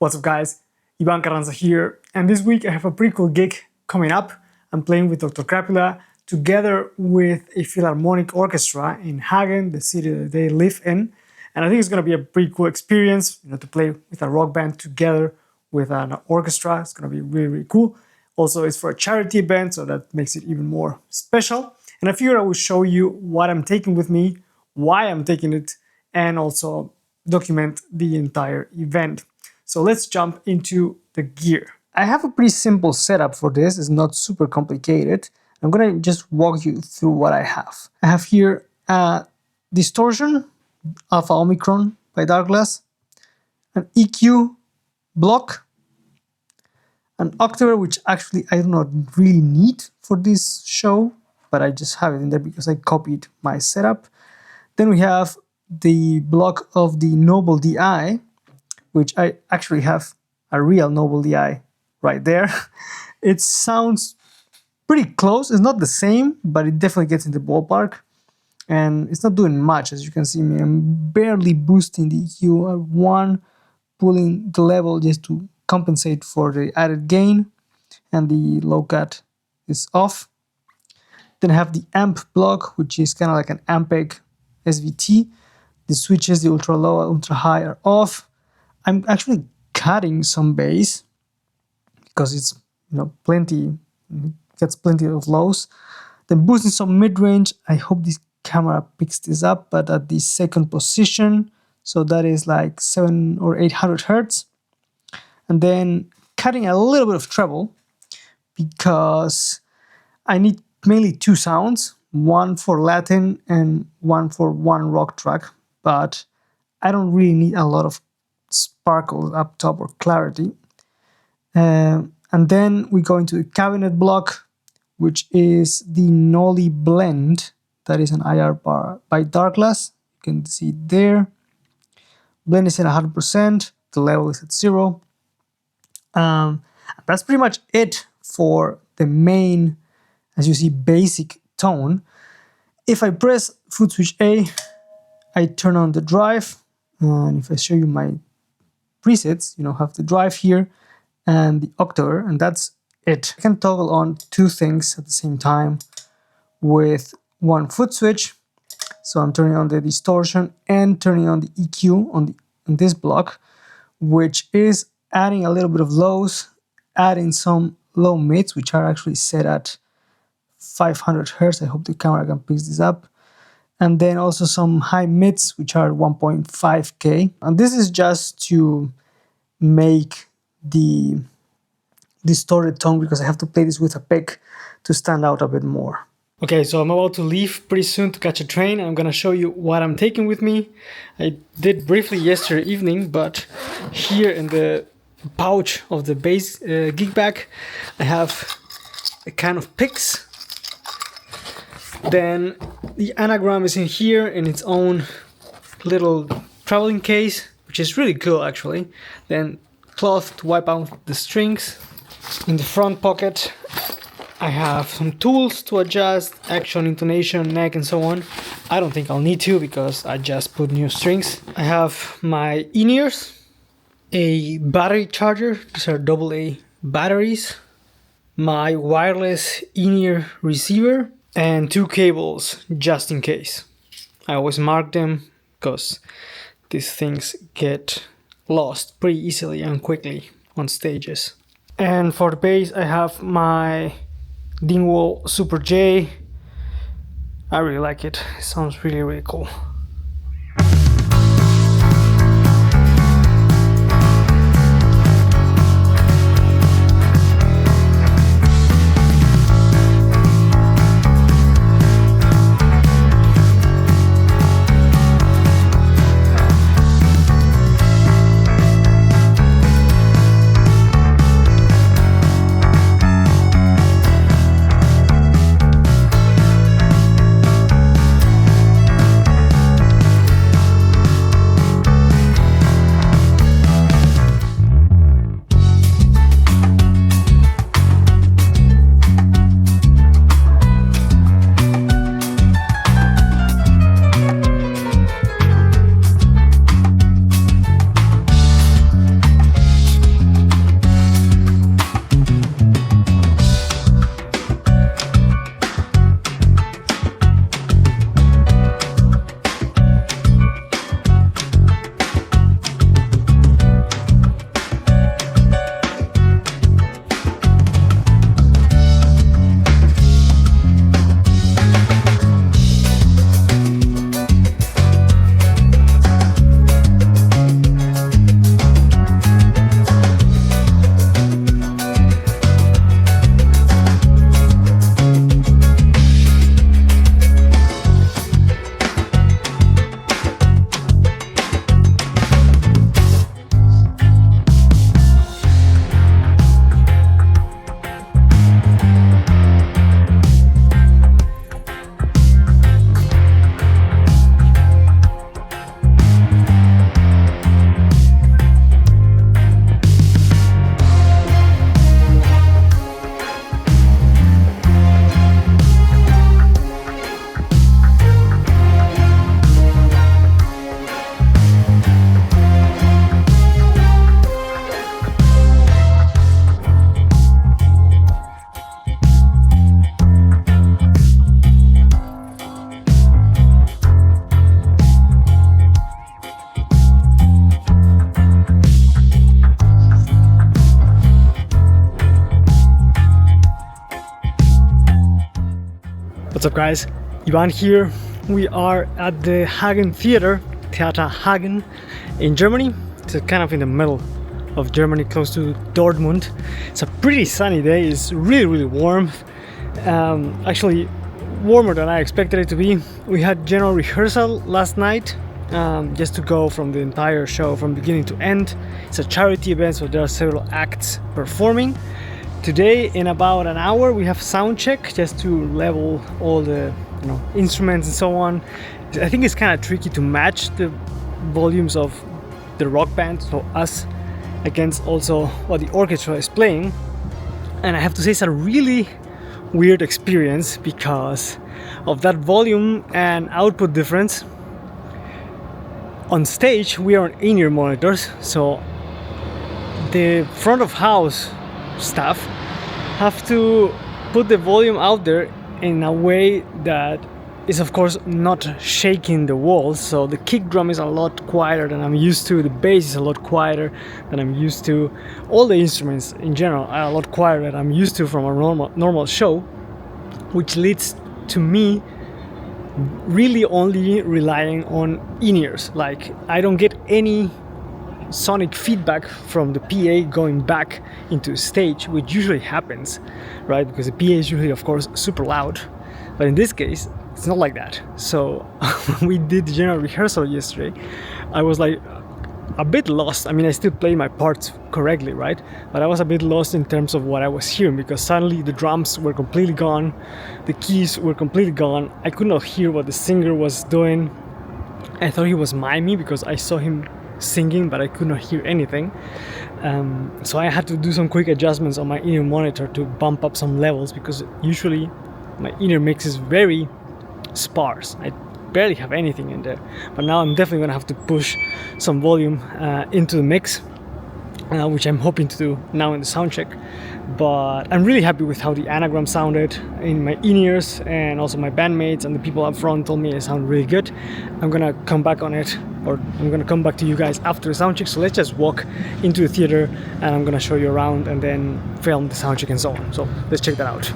What's up guys, Ivan Carranza here, and this week I have a pretty cool gig coming up. I'm playing with Doctor Krápula together with a Philharmonic Orchestra in Hagen, the city that they live in. And I think it's going to be a pretty cool experience, to play with a rock band together with an orchestra. It's going to be really, really cool. Also, it's for a charity event, so that makes it even more special. And I figured I would show you what I'm taking with me, why I'm taking it, and also document the entire event. So let's jump into the gear. I have a pretty simple setup for this. It's not super complicated. I'm gonna just walk you through what I have. I have here a distortion, Alpha Omicron by Darkglass, an EQ block, an octaver, which actually I do not really need for this show, but I just have it in there because I copied my setup. Then we have the block of the Noble DI, which I actually have a real Noble DI right there. It sounds pretty close. It's not the same, but it definitely gets in the ballpark. And it's not doing much, as you can see. I'm barely boosting the EQ at 1, pulling the level just to compensate for the added gain, and the low cut is off. Then I have the amp block, which is kind of like an Ampeg SVT. The switches, the ultra low and ultra high, are off. I'm actually cutting some bass because it's plenty, gets plenty of lows. Then boosting some mid-range. I hope this camera picks this up, but at the second position, so that is like 700 or 800 hertz. And then cutting a little bit of treble because I need mainly 2 sounds, one for Latin and one for one rock track, but I don't really need a lot of sparkle up top or clarity. And then we go into the cabinet block, which is the Nolly blend. That is an IR bar by Darkglass. You can see it there. Blend is at 100%. The level is at 0. That's pretty much it for the main, as you see, basic tone. If I press foot switch A, I turn on the drive. And if I show you my presets, have the drive here and the octaver, and that's it. I can toggle on 2 things at the same time with one foot switch. So I'm turning on the distortion and turning on the EQ on this block, which is adding a little bit of lows, adding some low mids, which are actually set at 500 hertz. I hope the camera can pick this up. And then also some high mids, which are 1.5K. And this is just to make the distorted tone, because I have to play this with a pick to stand out a bit more. Okay, so I'm about to leave pretty soon to catch a train. I'm gonna show you what I'm taking with me. I did briefly yesterday evening, but here in the pouch of the bass gig bag, I have a can of picks. Then the Anagram is in here in its own little traveling case, which is really cool actually. Then cloth to wipe out the strings. In the front pocket I have some tools to adjust action, intonation, neck and so on. I don't think I'll need to because I just put new strings. I have my in-ears, a battery charger, these are AA batteries, my wireless in-ear receiver, and 2 cables just in case. I always mark them because these things get lost pretty easily and quickly on stages. And for the bass I have my Dingwall Super J. I really like it. It sounds really, really cool. What's up guys, Ivan here. We are at the Hagen Theater, Theater Hagen in Germany. It's kind of in the middle of Germany, close to Dortmund. It's a pretty sunny day, it's really warm. Actually warmer than I expected it to be. We had general rehearsal last night, just to go from the entire show from beginning to end. It's a charity event, so there are several acts performing. Today, in about an hour, we have sound check just to level all the instruments and so on. I think it's kind of tricky to match the volumes of the rock band, so us, against also what the orchestra is playing. And I have to say it's a really weird experience because of that volume and output difference. On stage, we are on in-ear monitors, so the front of house staff have to put the volume out there in a way that is of course not shaking the walls. So the kick drum is a lot quieter than I'm used to, the bass is a lot quieter than I'm used to, all the instruments in general are a lot quieter than I'm used to from a normal show, which leads to me really only relying on in-ears. Like, I don't get any sonic feedback from the PA going back into stage, which usually happens, right? Because the PA is usually, of course, super loud. But in this case, it's not like that. So when we did the general rehearsal yesterday, I was like a bit lost. I mean, I still play my parts correctly, right? But I was a bit lost in terms of what I was hearing, because suddenly the drums were completely gone, the keys were completely gone. I could not hear what the singer was doing. I thought he was miming because I saw him singing, but I could not hear anything. So I had to do some quick adjustments on my in-ear monitor to bump up some levels, because usually my in-ear mix is very sparse. I barely have anything in there, but now I'm definitely gonna have to push some volume into the mix, which I'm hoping to do now in the sound check. But I'm really happy with how the Anagram sounded in my in-ears, and also my bandmates and the people up front told me it sounded really good. I'm gonna come back on it, or I'm gonna come back to you guys after the sound check. So let's just walk into the theater and I'm gonna show you around and then film the sound check and so on. So let's check that out.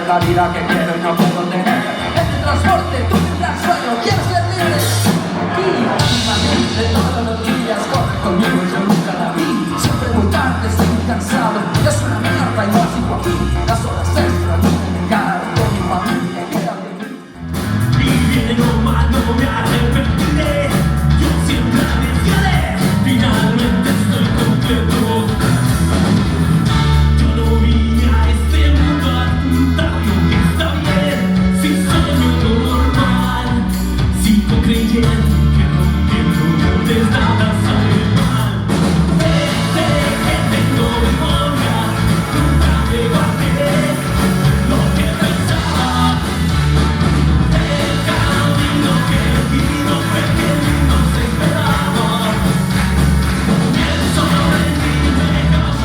La vida que quiero y no puedo tener. Este transporte, tú tendrás sueño, quiero ser libre. Y últimamente todos los días corre conmigo y yo nunca la vi. Siempre muy tarde, estoy muy cansado, es una mierda y no sigo aquí. Las horas extras no me llegaron con mi familia y era vivir. Y viene lo mal, no me arrepentiré. Yo siempre arriesgaré, finalmente estoy completo. Yo no vine a este mundo a apuntar lo que está bien. Si soy yo normal, sigo creyendo que rompiendo bordes nada sale mal. Desde que tengo memoria, nunca me guardé lo que pensaba. El camino que vino fue que no se esperaba. Pienso en mí, me cago.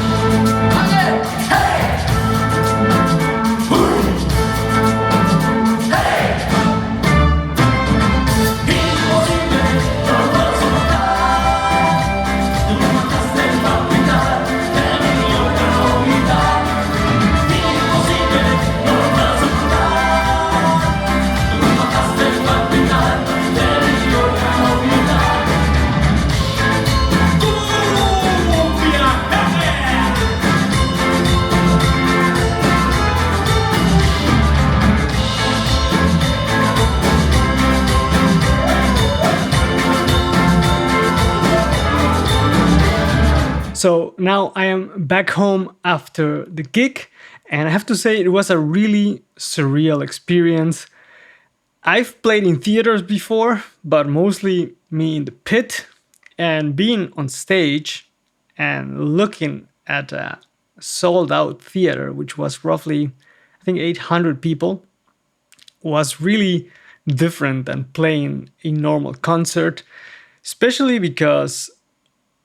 So now I am back home after the gig, and I have to say it was a really surreal experience. I've played in theaters before, but mostly me in the pit, and being on stage and looking at sold out theater, which was roughly, I think, 800 people, was really different than playing a normal concert, especially because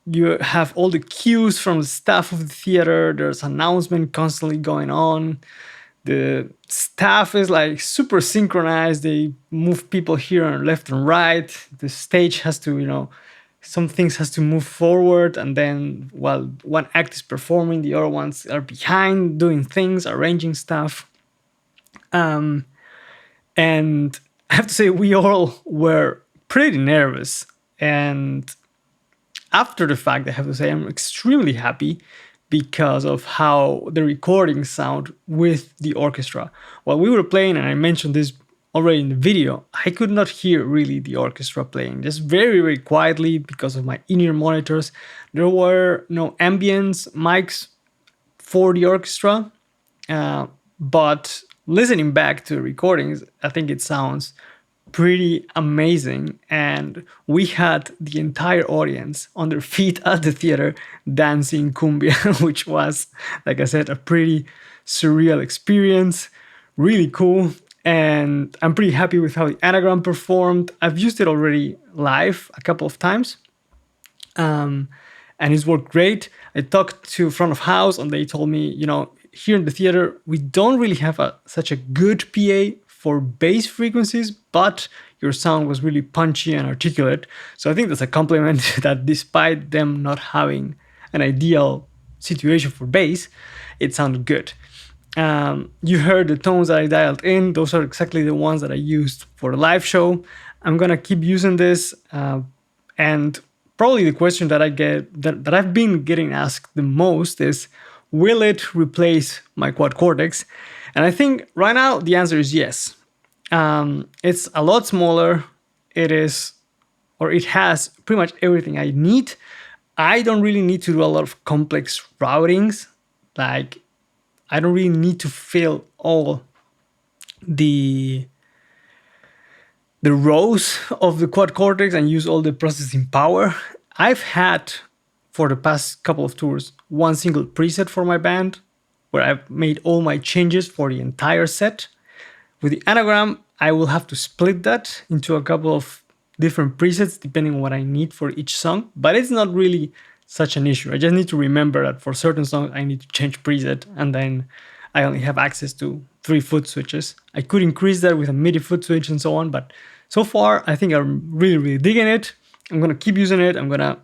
you have all the cues from the staff of the theater. There's announcement constantly going on. The staff is like super synchronized. They move people here and left and right. The stage has to, some things has to move forward, and then while one act is performing, the other ones are behind doing things, arranging stuff. And I have to say, we all were pretty nervous. And after the fact, I have to say, I'm extremely happy because of how the recordings sound with the orchestra. While we were playing, and I mentioned this already in the video, I could not hear really the orchestra playing, just very, very quietly because of my in-ear monitors. There were no ambience mics for the orchestra, but listening back to the recordings, I think it sounds pretty amazing. And we had the entire audience on their feet at the theater dancing cumbia, which was, like I said, a pretty surreal experience, really cool. And I'm pretty happy with how the Anagram performed. I've used it already live a couple of times, and it's worked great. I talked to front of house, and they told me, here in the theater, we don't really have such a good PA for bass frequencies, but your sound was really punchy and articulate. So I think that's a compliment that despite them not having an ideal situation for bass, it sounded good. You heard the tones that I dialed in. Those are exactly the ones that I used for the live show. I'm gonna keep using this, and probably the question that I get that I've been getting asked the most is, will it replace my quad Cortex? And I think right now the answer is yes. It's a lot smaller. It has pretty much everything I need. I don't really need to do a lot of complex routings. Like, I don't really need to fill all the rows of the quad Cortex and use all the processing power. I've had, for the past couple of tours, one single preset for my band where I've made all my changes for the entire set. With the Anagram, I will have to split that into a couple of different presets depending on what I need for each song, but it's not really such an issue. I just need to remember that for certain songs, I need to change preset, and then I only have access to 3 foot switches. I could increase that with a MIDI foot switch and so on, but so far, I think I'm really, really digging it. I'm gonna keep using it. I'm gonna,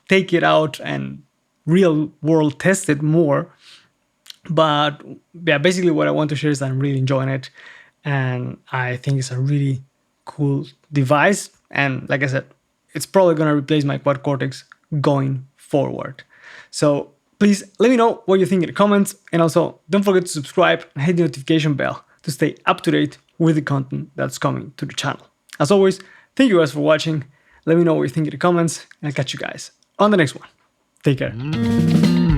take it out and real world test it more. But yeah, basically what I want to share is that I'm really enjoying it. And I think it's a really cool device. And like I said, it's probably gonna replace my quad Cortex going forward. So please let me know what you think in the comments. And also don't forget to subscribe and hit the notification bell to stay up to date with the content that's coming to the channel. As always, thank you guys for watching. Let me know what you think in the comments, and I'll catch you guys on the next one. Take care.